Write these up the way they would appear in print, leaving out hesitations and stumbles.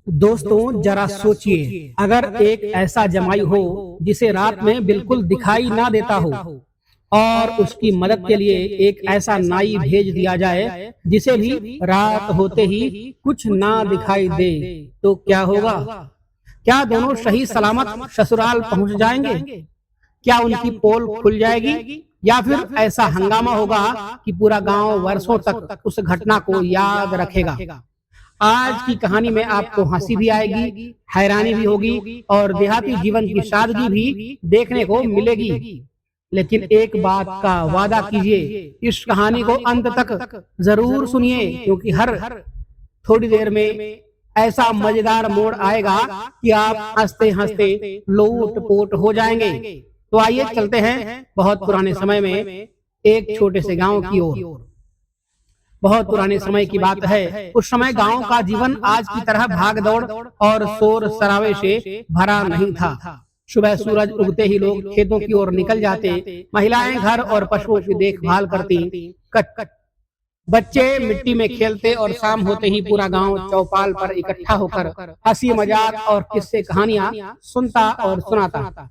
दोस्तों जरा सोचिए, अगर एक ऐसा जमाई हो जिसे रात में बिल्कुल दिखाई ना देता हो और उसकी मदद के लिए एक ऐसा नाई भेज दिया जाए जिसे भी रात होते ही कुछ ना दिखाई दे, तो क्या होगा? क्या दोनों सही सलामत ससुराल पहुंच जाएंगे? क्या उनकी पोल खुल जाएगी या फिर ऐसा हंगामा होगा कि पूरा गांव वर्षों तक उस घटना को याद रखेगा? आज की कहानी में आपको हंसी भी आएगी, हैरानी भी होगी और देहाती जीवन की सादगी भी देखने को मिलेगी। लेकिन एक बात का वादा कीजिए, इस कहानी को अंत तक जरूर सुनिए, क्योंकि हर थोड़ी देर में ऐसा मजेदार मोड़ आएगा कि आप हंसते हंसते लोट पोट हो जाएंगे। तो आइए चलते हैं बहुत पुराने समय में एक छोटे से गांव की ओर। बहुत पुराने समय की बात है। उस समय गांव का जीवन आज की तरह भाग दौड़ और शोर शराबे से भरा नहीं था। सुबह सूरज उगते ही लोग खेतों की ओर निकल जाते, महिलाएं घर और पशुओं की देखभाल करती, बच्चे मिट्टी में खेलते और शाम होते ही पूरा गांव चौपाल पर इकट्ठा होकर हंसी मजाक और किस्से कहानियां सुनता और सुनाता।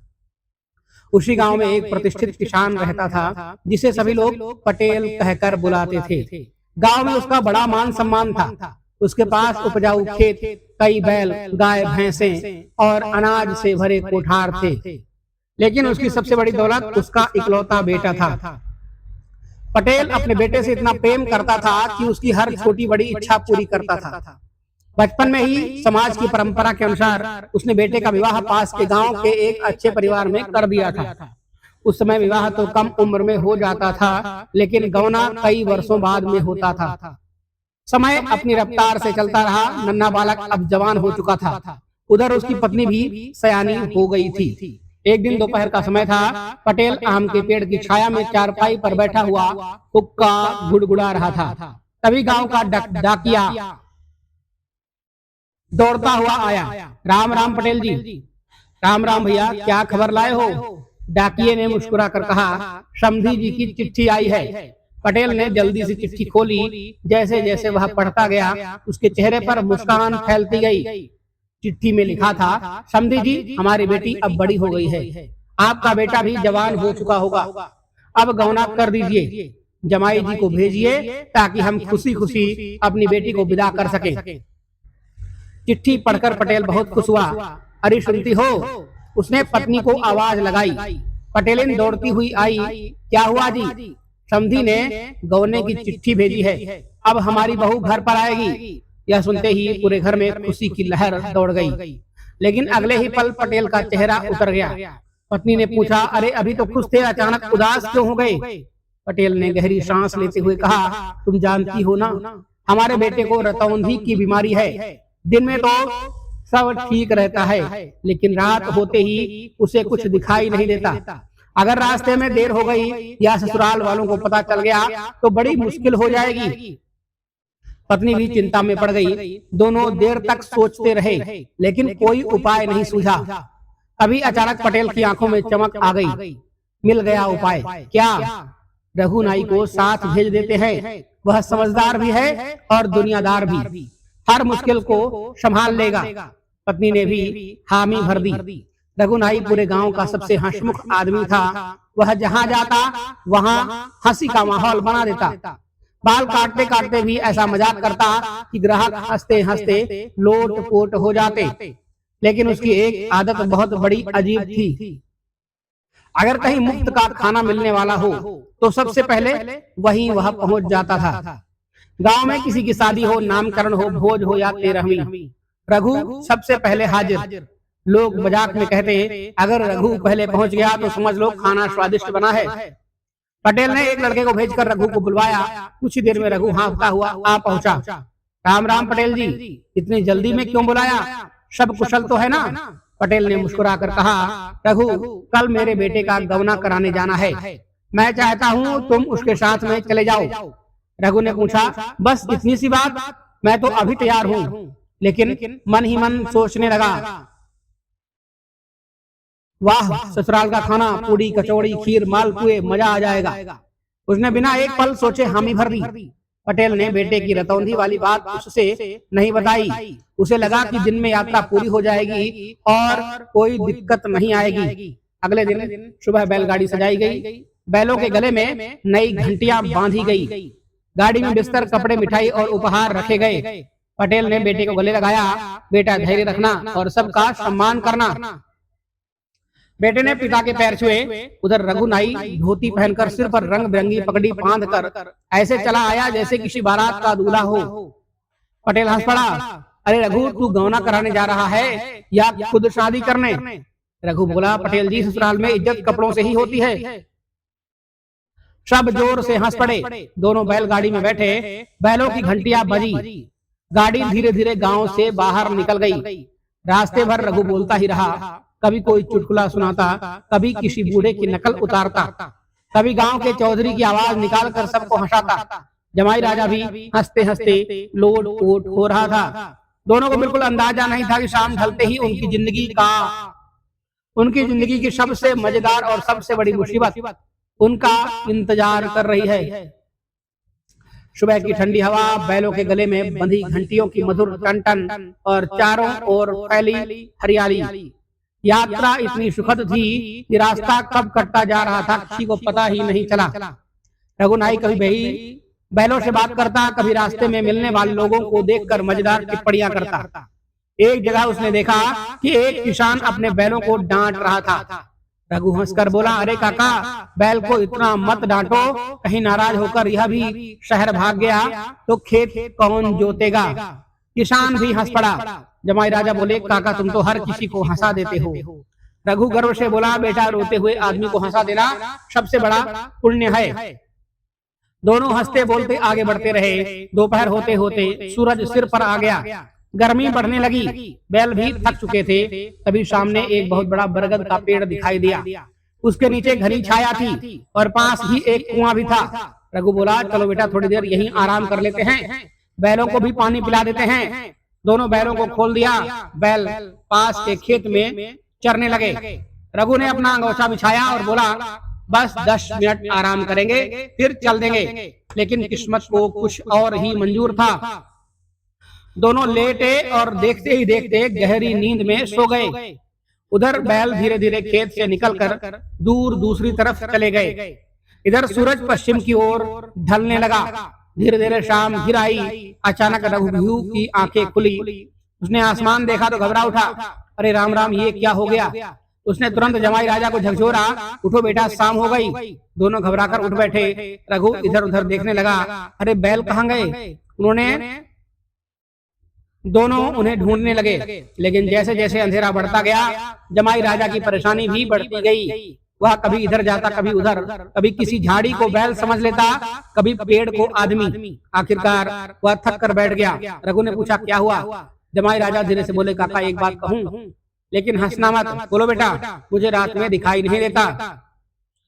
उसी गांव में एक प्रतिष्ठित किसान रहता था जिसे सभी लोग पटेल कहकर बुलाते थे। गांव में उसका बड़ा मान सम्मान था। उसके पास उपजाऊ खेत, कई बैल, गाय, भैंसें और अनाज से भरे कोठार थे। लेकिन उसकी सबसे बड़ी दौलत उसका इकलौता बेटा था। पटेल अपने बेटे से इतना प्रेम करता था कि उसकी हर छोटी बड़ी इच्छा पूरी करता था। बचपन में ही समाज की परंपरा के अनुसार उसने बेटे का विवाह पास के गांव के एक अच्छे परिवार में कर दिया था। उस समय विवाह तो कम उम्र में हो जाता था, लेकिन गौना कई वर्षों बाद में होता था। समय अपनी रफ्तार से चलता रहा। नन्हा बालक अब जवान हो चुका था। उधर उसकी पत्नी भी सयानी हो गई थी। एक दिन दोपहर का समय था। पटेल आम के पेड़ की छाया में चारपाई पर बैठा हुआ हुक्का गुड़गुड़ा रहा था। तभी गांव का डाकिया दौड़ता हुआ आया। राम राम पटेल जी। राम राम भैया, क्या खबर लाए हो? डाकिये ने मुस्कुरा कर कहा, समधी जी की चिट्ठी आई है। पटेल ने जल्दी से चिट्ठी खोली। जैसे जैसे वह पढ़ता गया, उसके चेहरे पर मुस्कान फैलती गई। चिट्ठी में लिखा था, समधी जी, हमारी बेटी अब बड़ी हो गई है। आपका बेटा भी जवान हो चुका होगा। अब गौना कर दीजिए। जमाई जी को भेजिए ताकि हम खुशी खुशी अपनी बेटी को विदा कर सकें। चिट्ठी पढ़कर पटेल बहुत खुश हुआ। अरे सुनती हो? उसने पत्नी को आवाज लगाई। पटेलिन दौड़ती हुई आई। क्या हुआ जी? समधी ने गौने की चिट्ठी भेजी है। अब हमारी बहू घर पर आएगी। यह सुनते ही पूरे घर में खुशी की लहर दौड़ गई। लेकिन अगले ही पल पटेल का चेहरा उतर गया। पत्नी ने पूछा, अरे अभी तो खुश थे, अचानक उदास क्यों हो गए? पटेल ने गहरी सांस लेते हुए कहा, तुम जानती हो ना, हमारे बेटे को रतौंधी की बीमारी है। दिन में तो सब ठीक रहता है, लेकिन रात होते ही उसे कुछ दिखाई नहीं देता। अगर रास्ते में देर हो गई या ससुराल वालों को पता चल गया तो बड़ी मुश्किल हो जाएगी। पत्नी भी चिंता में पड़ गई। दोनों देर तक सोचते रहे, लेकिन कोई उपाय नहीं सूझा। अभी अचानक पटेल की आंखों में चमक आ गई। मिल गया उपाय। क्या? रघु नाई को साथ भेज देते हैं। वह समझदार भी है और दुनियादार भी। हर मुश्किल को संभाल लेगा। पत्नी ने भी हामी भर दी। रघुनाई पूरे गांव का सबसे हंसमुख आदमी था। वह जहां जाता वहां हंसी का माहौल बना देता। बाल काटते काटते भी ऐसा मजाक करता कि ग्राहक हंसते हंसते लोट पोट हो जाते। लेकिन उसकी एक आदत बहुत बड़ी अजीब थी। अगर कहीं मुफ्त का खाना मिलने वाला हो तो सबसे पहले वहीं वह पहुंच जाता था। गांव में किसी की शादी हो, नामकरण हो, भोज हो या तेरहवीं, रघु सबसे पहले हाजिर। लोग मजाक में कहते हैं, अगर रघु पहले पहुंच गया तो समझ लो खाना स्वादिष्ट बना है। पटेल ने एक लड़के को भेजकर रघु को बुलवाया। कुछ ही देर में रघु हाँफता हुआ आ पहुंचा। राम राम पटेल जी, इतनी जल्दी में क्यों बुलाया? सब कुशल तो है ना? पटेल ने मुस्कुरा कर कहा, रघु, कल मेरे बेटे का गौना कराने जाना है। मैं चाहता हूँ तुम उसके साथ में चले जाओ। रघु ने पूछा, बस इतनी सी बात? मैं तो अभी तैयार हूँ। लेकिन मन ही मन सोचने लगा, वाह, ससुराल का खाना, पूड़ी कचौड़ी खीर मालपुए, मजा आ जाएगा। उसने बिना एक पल सोचे हामी भर दी। पटेल ने बेटे की रतौंधी वाली बात उससे नहीं बताई। उसे लगा कि दिन में यात्रा पूरी हो जाएगी और कोई दिक्कत नहीं आएगी। अगले दिन सुबह बैलगाड़ी सजाई गई, बैलों के गले में नई घंटियां बांधी गई, गाड़ी में बिस्तर, कपड़े, मिठाई और उपहार रखे गए। पटेल ने बेटे को गले लगाया, बेटा धैर्य रखना और सबका सम्मान करना। बेटे ने पिता के पैर छुए। उधर रघुनाई धोती पहनकर सिर पर रंग बिरंगी पगड़ी बांधकर ऐसे चला आया जैसे किसी बारात का दूल्हा हो। पटेल हंस पड़ा। अरे रघु, तू गौना कराने जा रहा है या खुद शादी करने? रघु बोला, पटेल जी, ससुराल में इज्जत कपड़ों से ही होती है। सब जोर से हंस पड़े। दोनों बैलगाड़ी में बैठे, बैलों की घंटियां बजी, गाड़ी धीरे धीरे गांव से बाहर निकल गई। रास्ते भर रघु बोलता ही रहा। कभी कोई चुटकुला सुनाता, कभी किसी बूढ़े की नकल उतारता, कभी गांव के चौधरी की आवाज निकालकर सबको हंसाता। जमाई राजा भी हंसते हंसते लोट पोट हो रहा था। दोनों को बिल्कुल अंदाजा नहीं था कि शाम ढलते ही उनकी जिंदगी की सबसे मजेदार और सबसे बड़ी मुसीबत उनका इंतजार कर रही है। सुबह की ठंडी हवा, बैलों के गले में बंधी घंटियों की मधुर टन और चारों ओर फैली हरियाली। यात्रा इतनी सुखद थी कि रास्ता कब कटता जा रहा था किसी को पता ही नहीं चला। रघुनाई कभी बैलों से बात करता, कभी रास्ते में मिलने वाले लोगों को देखकर मजेदार टिप्पणियां करता। एक जगह उसने देखा कि एक किसान अपने बैलों को डांट रहा था। रघु हंसकर बोला, अरे काका, बैल को इतना मत डांटो, कहीं नाराज होकर यह भी शहर भाग गया तो खेत कौन जोतेगा। किसान भी हंस पड़ा। जमाई राजा बोले, काका, तुम तो हर किसी को हंसा देते हो। रघु गर्व से बोला, बेटा, रोते हुए आदमी को हंसा देना सबसे बड़ा पुण्य है। दोनों हंसते बोलते आगे बढ़ते रहे। दोपहर होते होते सूरज सिर पर आ गया, गर्मी बढ़ने लगी, बैल भी थक चुके थे। तभी सामने एक बहुत बड़ा बरगद का पेड़ दिखाई दिया। उसके नीचे घनी छाया थी और पास ही एक कुआं भी था। रघु बोला, चलो बेटा, थोड़ी देर यहीं आराम कर लेते हैं, बैलों को भी पानी पिला देते हैं। दोनों बैलों को खोल दिया। बैल पास के खेत में चरने लगे। रघु ने अपना अंगोछा बिछाया और बोला, बस 10 मिनट आराम करेंगे, फिर चल देंगे। लेकिन किस्मत को कुछ और ही मंजूर था। दोनों लेटे और देखते ही देखते गहरी नींद में सो गए। उधर बैल धीरे धीरे खेत से निकलकर दूर दूसरी तरफ चले गए। इधर सूरज पश्चिम की ओर ढलने लगा। धीरे धीरे शाम घिर आई। अचानक रघुवीर की आंखें खुली। उसने आसमान देखा तो घबरा उठा। अरे राम राम, ये क्या हो गया? उसने तुरंत जमाई राजा को झकझोरा, उठो बेटा, शाम हो गई। दोनों घबराकर उठ बैठे। रघु इधर उधर देखने लगा। अरे बैल कहाँ गए? दोनों उन्हें ढूंढने लगे। लेकिन जैसे जैसे अंधेरा बढ़ता गया, जमाई राजा की परेशानी भी बढ़ती गई। वह कभी इधर जाता, कभी उधर, कभी किसी झाड़ी को बैल समझ लेता, कभी पेड़ को आदमी। आखिरकार वह थक कर बैठ गया। रघु ने पूछा, क्या हुआ? जमाई राजा धीरे से बोले, काका, एक बात कहूं, लेकिन हंसना मत। बोलो बेटा, मुझे रात में दिखाई नहीं देता।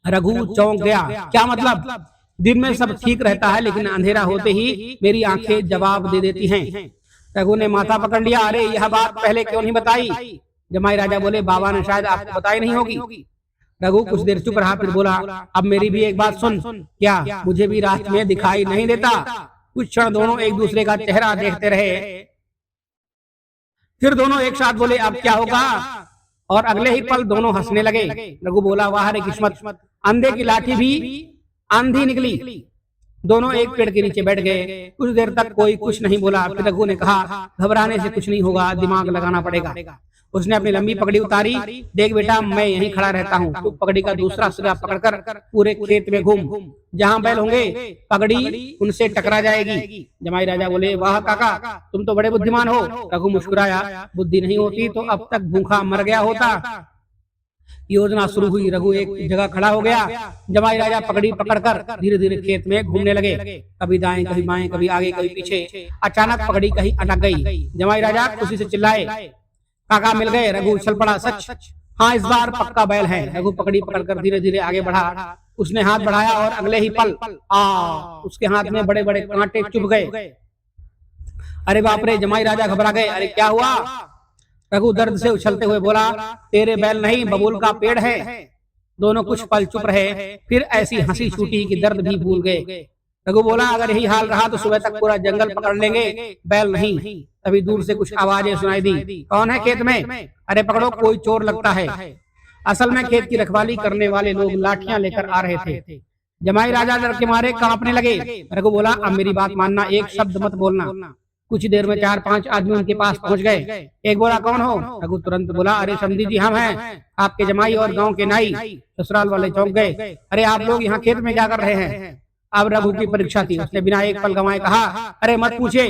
रघु चौंक गया। क्या मतलब? दिन में सब ठीक रहता है, लेकिन अंधेरा होते ही मेरी आंखें जवाब दे देती हैं। रघु ने माथा पकड़ लिया। अरे यह बात पहले क्यों नहीं बताई? जमाई राजा बोले, बाबा ने शायद आपको बताई नहीं होगी। रघु कुछ देर चुप रहा, फिर बोला, अब मेरी भी एक बात सुन। क्या? मुझे भी रात में दिखाई नहीं देता। कुछ क्षण दोनों एक दूसरे का चेहरा देखते रहे। फिर दोनों एक साथ बोले, अब क्या होगा? और अगले ही पल दोनों हंसने लगे। रघु बोला, वाह रे किस्मत, अंधे की लाठी भी आंधी निकली। दोनों एक पेड़ के नीचे बैठ गए। कुछ देर तक कोई कुछ नहीं बोला। फिर रघु ने कहा, घबराने से कुछ नहीं होगा, दिमाग लगाना पड़ेगा। उसने अपनी लंबी पगड़ी उतारी। देख बेटा, मैं यहीं खड़ा रहता हूँ, तू पगड़ी का दूसरा सिरा पकड़कर पूरे खेत में घूम। जहाँ बैल होंगे पगड़ी उनसे टकरा जाएगी। जमाई राजा बोले, वाह काका, तुम तो बड़े बुद्धिमान हो। रघु मुस्कुराया, बुद्धि नहीं होती तो अब तक भूखा मर गया होता। योजना शुरू हुई। रघु एक जगह खड़ा हो गया। जमाई राजा पगड़ी पकड़कर धीरे धीरे खेत में घूमने लगे, कभी दाएं कभी बाएं, कभी आगे कभी पीछे। अचानक पगड़ी कहीं अटक गई। जमाई राजा खुशी से चिल्लाए, काका मिल गए। रघु उछल पड़ा, सच? हाँ, इस बार पक्का बैल है। रघु पगड़ी पकड़कर धीरे धीरे आगे बढ़ा। उसने हाथ बढ़ाया और अगले ही पल उसके हाथ में बड़े बड़े कांटे चुभ गए। अरे बाप रे, जमाई राजा घबरा गए। अरे क्या हुआ? रघु दर्द से उछलते हुए बोला, तेरे बैल नहीं, बबूल का पेड़ है। दोनों कुछ पल चुप रहे। फिर ऐसी हंसी छूटी कि दर्द भी भूल गए। रघु बोला अगर यही हाल रहा तो सुबह तक पूरा जंगल पकड़ लेंगे, बैल नहीं। तभी दूर से कुछ आवाजें सुनाई दी। कौन है खेत में? अरे पकड़ो, कोई चोर लगता है। असल में खेत की रखवाली करने वाले लोग लाठियां लेकर आ रहे थे। जमाई राजा डर के मारे कांपने लगे। रघु बोला अब मेरी बात मानना, एक शब्द मत बोलना। कुछ देर में 4-5 आदमी उनके पास पहुंच गए। एक बोला कौन हो? रघु तुरंत बोला अरे समधी जी हम हैं, आपके जमाई और गांव के नाई। ससुराल वाले चौंक गए। अरे आप लोग यहाँ खेत में क्या कर रहे हैं? अब रघु की परीक्षा थी। उसने बिना एक पल गंवाए कहा अरे मत पूछे,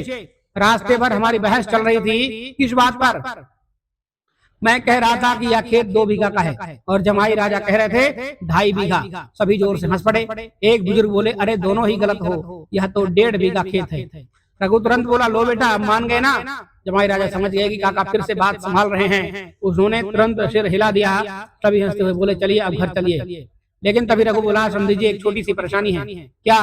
रास्ते भर हमारी बहस चल रही थी। किस बात पर? मैं कह रहा था कि यह खेत 2 बीघा का है और जमाई राजा कह रहे थे 2.5 बीघा। सभी जोर से हंस पड़े। एक बुजुर्ग बोले अरे दोनों ही गलत हो, यह तो 1.5 बीघा खेत है। रघु तुरंत बोला लो बेटा अब मान गए ना। जमाई राजा समझ गए कि काका फिर से बात संभाल रहे हैं। उन्होंने तुरंत सिर हिला दिया। सभी हंसते हुए बोले चलिए अब घर चलिए। लेकिन तभी रघु बोला समझ लीजिए एक छोटी सी परेशानी है। क्या?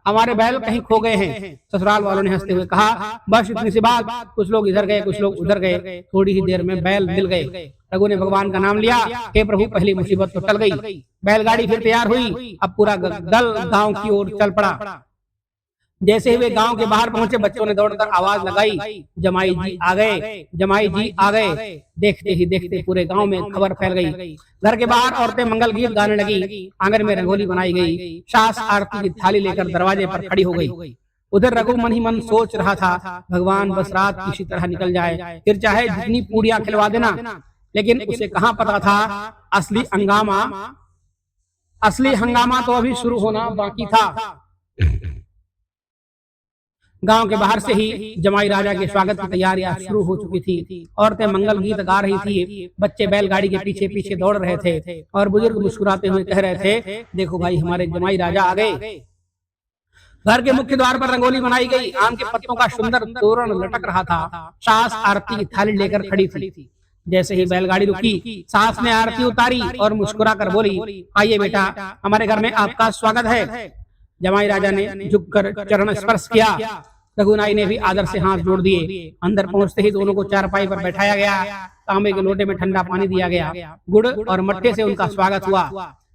हमारे बैल कहीं खो गए हैं। ससुराल वालों ने हंसते हुए कहा बस इतनी सी बात, कुछ लोग इधर गए कुछ लोग उधर गए, थोड़ी ही देर में बैल मिल गए। रघु ने भगवान का नाम लिया, हे प्रभु पहली मुसीबत तो टल गई। बैलगाड़ी फिर तैयार हुई। अब पूरा दल गांव की ओर चल पड़ा। जैसे ही वे गांव के बाहर पहुंचे बच्चों ने दौड़कर आवाज लगाई जमाई जी आ गए, जमाई जी आ गए। देखते ही देखते पूरे गांव में खबर फैल गई। घर के बाहर औरतें मंगल गीत गाने लगी, आंगन में रंगोली बनाई गई। सास आरती की थाली लेकर दरवाजे पर खड़ी हो गई। उधर रघु मन ही मन सोच रहा था भगवान बस रात किसी तरह निकल जाए, फिर चाहे जितनी पूड़ियां खिलवा देना। लेकिन उसे कहाँ पता था असली हंगामा तो अभी शुरू होना बाकी था। गांव के बाहर से ही जमाई राजा के स्वागत की तैयारियां शुरू हो चुकी थी। औरतें मंगल गीत गा रही थी, बच्चे बैलगाड़ी के पीछे पीछे दौड़ रहे थे और बुजुर्ग मुस्कुराते हुए कह रहे थे देखो भाई हमारे जमाई राजा आ गए। घर के मुख्य द्वार पर रंगोली बनाई गई, आम के पत्तों का सुंदर तोरण लटक रहा था। सास आरती की थाली लेकर खड़ी थी। जैसे ही बैलगाड़ी रुकी सास ने आरती उतारी और मुस्कुरा कर बोली आइए बेटा हमारे घर में आपका स्वागत है। जमाई राजा ने झुककर चरण स्पर्श किया। रघुनाई ने भी आदर से हाथ जोड़ दिए। अंदर पहुंचते ही दोनों को चारपाई पर बैठाया गया। तांबे के लोटे में ठंडा पानी दिया गया। गुड़ और मट्ठे से उनका स्वागत हुआ।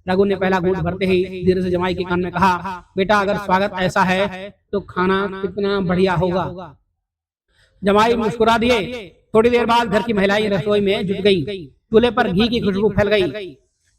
रघु ने पहला गुड़ भरते ही धीरे से जमाई के कान में कहा बेटा अगर स्वागत ऐसा है तो खाना कितना बढ़िया होगा। जमाई मुस्कुरा दिए। थोड़ी देर बाद घर की महिलाएं रसोई में जुट गई। चूल्हे पर घी की खुशबू फैल गई।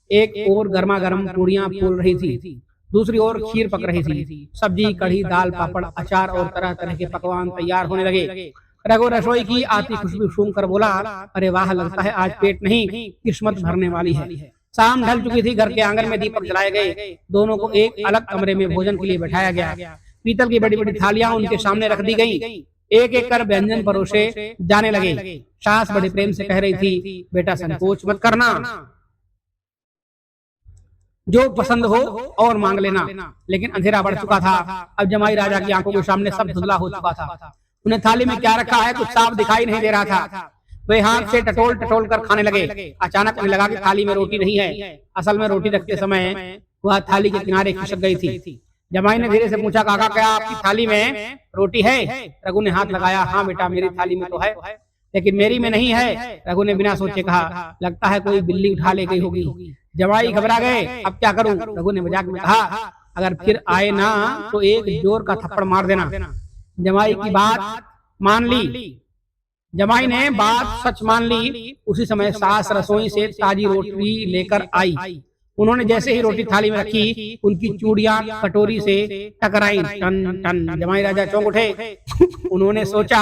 एक और गर्मा गर्म पूड़ियां फूल रही थी, दूसरी ओर खीर पक रही थी। सब्जी कढ़ी दाल पापड़ अचार और तरह तरह के पकवान तैयार होने लगे। रघु रसोई की आती खुशबू सूंघकर बोला अरे वाह लगता है आज पेट नहीं किस्मत भरने वाली है। शाम ढल चुकी थी। घर के आंगन में दीपक जलाए गए। दोनों को एक अलग कमरे में भोजन के लिए बैठाया गया। पीतल की बड़ी बड़ी थालियां उनके सामने रख दी गई। एक एक कर व्यंजन परोसे जाने लगे। सास बड़े प्रेम से कह रही थी बेटा संकोच मत करना, जो पसंद हो और मांग लेना। लेकिन अंधेरा बढ़ चुका था। अब जमाई राजा की आंखों के सामने सब धुंधला हो चुका था। उन्हें थाली में क्या रखा है कुछ साफ दिखाई नहीं दे रहा था। वे हाथ से टटोल टटोल कर खाने लगे। अचानक उन्हें लगा कि थाली में रोटी नहीं है। असल में रोटी रखते समय वह थाली के किनारे खिसक गई थी। जमाई ने धीरे से पूछा काका क्या आपकी थाली में रोटी है? रघु ने हाथ लगाया हाँ बेटा मेरी थाली में तो है, लेकिन मेरी में नहीं है। रघु ने बिना सोचे कहा लगता है कोई बिल्ली उठा ले गई होगी। जमाई घबरा गए, अब क्या करूं? रघु ने मजाक में कहा अगर फिर आए ना तो एक जोर का थप्पड़ मार देना। जमाई की बात मान ली। जमाई ने बात सच मान ली। उसी समय सास रसोई से ताजी रोटी लेकर आई। उन्होंने जैसे ही रोटी थाली में रखी उनकी चूड़ियां कटोरी से टकराई। टन टन जमाई राजा चौंक उठे। उन्होंने सोचा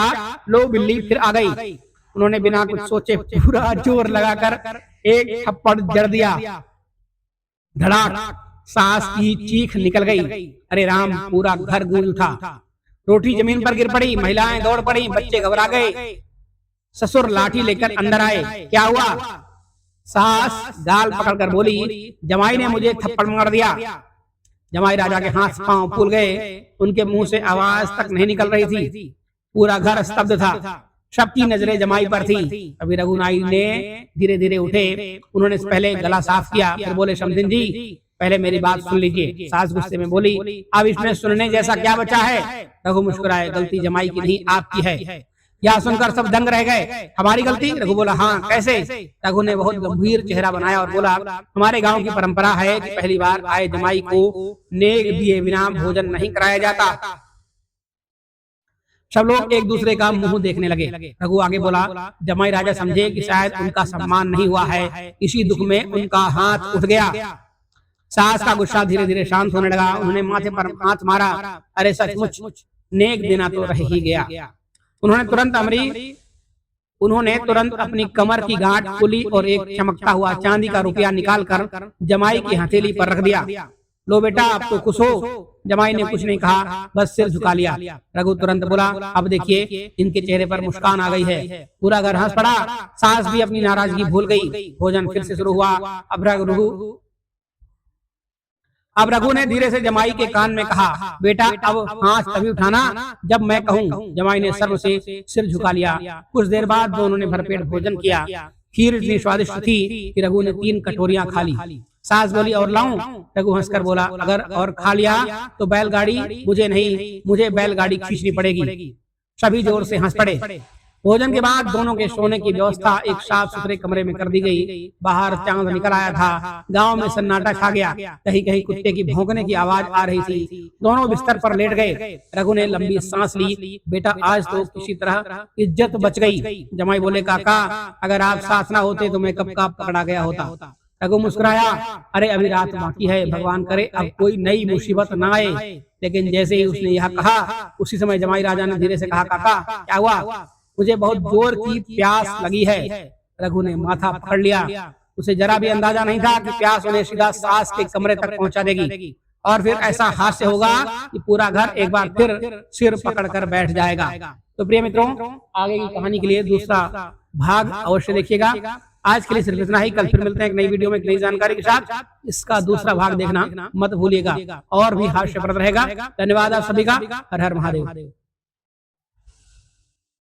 लो बिल्ली फिर आ गई। उन्होंने बिना कुछ सोचे पूरा जोर लगाकर एक थप्पड़ जड़ दिया। धड़ाक सास की चीख निकल गई। अरे राम पूरा घर गूंज उठा। रोटी जमीन पर गिर पड़ी। महिलाएं दौड़ पड़ी। बच्चे घबरा गए। ससुर लाठी लेकर अंदर आए। क्या हुआ? सास गाल पकड़कर बोली जमाई ने मुझे थप्पड़ मार दिया। जमाई राजा के हाथ पांव फूल गए। उनके मुंह से आवाज तक नहीं निकल रही थी। पूरा घर स्तब्ध था। सबकी नजरें जमाई पर थी। अभी रघुनाई ने धीरे धीरे उठे। उन्होंने पहले गला साफ किया, फिर बोले समधिन जी पहले मेरी बात सुन लीजिए। सास गुस्से में बोली अब इसमें सुनने जैसा क्या बचा है? रघु मुस्कुराए गलती जमाई की नहीं आपकी है। यह सुनकर सब दंग रह गए। हमारी गलती? रघु बोला, हाँ कैसे? रघु ने बहुत गंभीर चेहरा बनाया और बोला, हमारे गांव की परंपरा है कि पहली बार आए जमाई को नेक दिए बिना भोजन नहीं कराया जाता। सब लोग एक दूसरे का मुंह देखने लगे। रघु आगे बोला, जमाई राजा समझे कि शायद उनका सम्मान नहीं हुआ है, इसी दुख में उनका हाथ उठ गया। सास का गुस्सा धीरे धीरे शांत होने लगा। उन्होंने माथे पर हाथ मारा, अरे सचमुच नेक देना तो रह ही गया। उन्होंने तुरंत अपनी कमर की गांठ खुली और एक चमकता हुआ चांदी का रुपया निकालकर जमाई की हथेली पर रख दिया। लो बेटा, अब तो खुश हो। जमाई ने कुछ नहीं कहा, बस सिर झुका लिया। रघु तुरंत बोला, अब देखिए इनके चेहरे पर मुस्कान आ गई है। पूरा घर हंस पड़ा। सास भी अपनी नाराजगी भूल गई। भोजन फिर से शुरू हुआ। अब रघु ने धीरे से जमाई के कान में कहा, बेटा अब हाथ तभी उठाना जब मैं कहूँ। जमाई ने शर्म से सिर झुका लिया। कुछ देर बाद दोनों ने भरपेट भोजन किया। खीर इतनी स्वादिष्ट थी कि रघु ने 3 कटोरियां खा ली। सास बोली, और लाऊं? रघु हंसकर बोला, अगर और खा लिया तो बैलगाड़ी मुझे नहीं, मुझे बैलगाड़ी खींचनी पड़ेगी। सभी जोर से हंस पड़े। भोजन के बाद दोनों के सोने की व्यवस्था एक साफ सुथरे कमरे में कर दी गई। बाहर चांद निकल आया था। गांव में सन्नाटा छा गया। कहीं कहीं कुत्ते की भौंकने की आवाज आ रही थी। दोनों बिस्तर पर लेट गए। रघु ने लंबी सांस ली। बेटा आज तो किसी तरह इज्जत बच गई। जमाई बोले, काका अगर आप साथ ना होते तो मैं कब का पकड़ा गया होता। रघु मुस्कुराया, अरे अभी रात बाकी है, भगवान करे अब कोई नई मुसीबत ना आए। लेकिन जैसे ही उसने यह कहा उसी समय जमाई राजा ने धीरे से कहा, काका क्या हुआ? मुझे बहुत जोर की प्यास लगी है। रघु ने माथा पकड़ लिया। उसे जरा भी अंदाजा नहीं था कि प्यास उन्हें सीधा सास के कमरे तक पहुंचा देगी और फिर ऐसा हादसा होगा कि पूरा घर एक बार फिर सिर पकड़कर बैठ जाएगा। तो प्रिय मित्रों, आगे की कहानी के लिए दूसरा भाग अवश्य देखिएगा। आज के लिए सिर्फ इतना ही। कल फिर मिलते हैं एक नई वीडियो में एक नई जानकारी के साथ। इसका दूसरा भाग देखना मत भूलिएगा और भी हास्यप्रद रहेगा। धन्यवाद आप सभी का। हर हर महादेव।